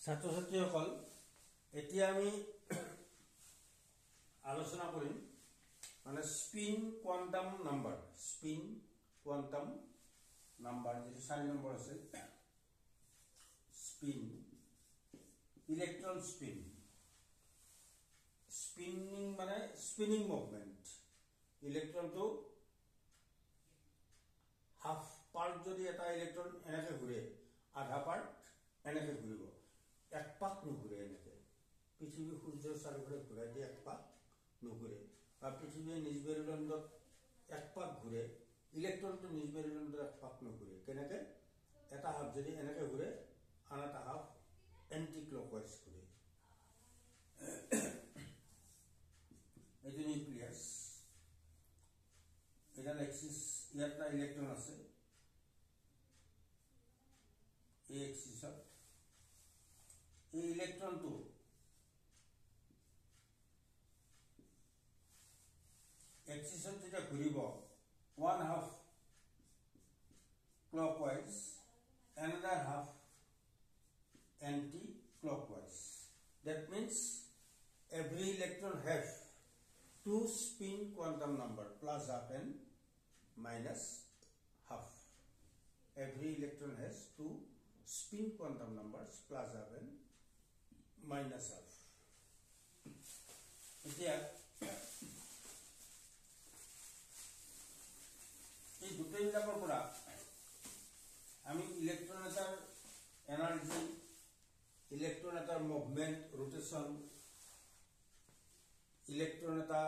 ছাত্ৰ ছাত্ৰীসকল এতিয়া আমি আলোচনা কৰিম মানে স্পিন কোয়ান্টাম নাম্বাৰ যে 4 নম্বৰ আছে স্পিন ইলেক্ট্রন স্পিনিং মানে স্পিনিং মুভমেন্ট ইলেক্ট্রন তো হাফ পার্ট যদি এটা ইলেক্ট্রন এনেকে ঘুরে আধা পার্ট এনেকে ঘুরিব এক পাক নুঘুরে এনেকে পৃথিবী সূর্যের চারিফালে ঘুরাই দিয়ে এক পাক নুঘুরে বা পৃথিবীর নিজ মেরুদণ্ডত এক পাক ঘুরে ইলেক্ট্রনটো নিজ মেরুদণ্ডত এক পাক নুঘুরে কেনেকে এটা হাফ যদি এনেকে ঘুরে আন এটা হাফ এন্টি ক্লকওয়াইজ ঘুরে এই যে নিউক্লিয়াস এটা এক্সিস ইয়াটা ইলেক্ট্রন আছে এই এক্সিসত এই ইলেক্ট্রনটো এক্সিসত যেটা ঘুরিব one half clockwise another half anti-clockwise. That means every electron has two spin quantum number plus half and minus half. Every electron has two spin quantum numbers plus half and minus half. এতিয়া এই দুটাইবিলাকৰ পৰা আমি electron এটার energy electron এটার movement rotation electron এটা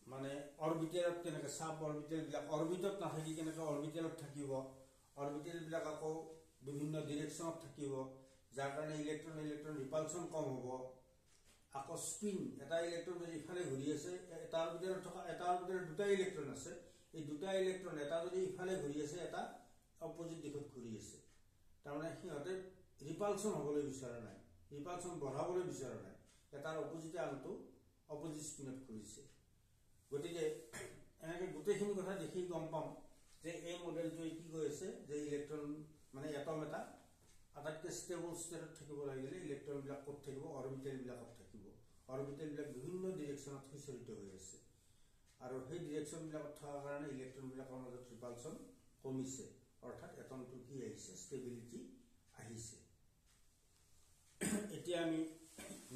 মানে অরবিটেলত কেনেকে sub অরবিটেল বিলাক অরবিটত নাথাকি কেনেকে অরবিটেলত থাকিব অরবিটেল বিলাক আকৌ বিভিন্ন ডিরেকশনত থাকিব যার কারণে ইলেক্ট্রন রিপালশন কম হব আকৌ স্পিন এটা ইলেক্ট্রন যদি ইফালে ঘুরি আছে এটা অরবিটেলত থকা এটা অরবিটেলত দুটা ইলেক্ট্রন আছে এই দুটা ইলেক্ট্রন এটা যদি ইফালে ঘুরি আছে এটা অপোজিট দিশত ঘুরি আছে তার মানে সিহঁতে রিপালশন হবলৈ বিচৰা নাই ৰিপালশন বঢ়াবলৈ বিচৰা নাই এটাৰ অপোজিটে আনটো অপোজিট স্পিনত ঘুৰিছে গতিকে এনেকে গোটেইখিনি কথা দেখি গম পাম যে এই মডেলটোৱে কি কৈ আছে যে ইলেক্ট্রন মানে এটম এটা আটাইতকৈ ষ্টেবল ষ্টেটত থাকিব লাগিলে ইলেক্ট্রন বিলাক ক'ত থাকিব অৰবিটেল বিলাকত থাকিব অৰবিটেল বিলাক বিভিন্ন ডিৰেকশনত বিচৰিত হৈ আছে আৰু সেই ডিৰেকশন বিলাকত থকাৰ কাৰণে ইলেক্ট্ৰন বিলাকৰ মাজত ৰিপালশন কমিছে অৰ্থাৎ এটমটো কি আহিছে স্টেবিলিটি আহিছে এতিয়া আমি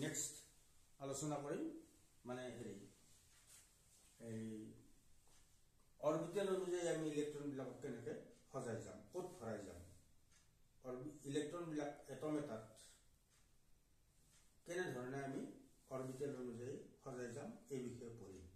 নেক্সট আলোচনা কৰিম মানে হেৰি এই অৰবিটেল অনুযায়ী আমি ইলেক্ট্ৰন বিলাকক কেনেকে সজাই যাম ক'ত ভৰাই যাম ইলেক্ট্ৰন বিলাক এটম এটাত কেনে ধৰণে আমি অৰবিটেল অনুযায়ী সজাই যাম এই বিষয়ে পঢ়িম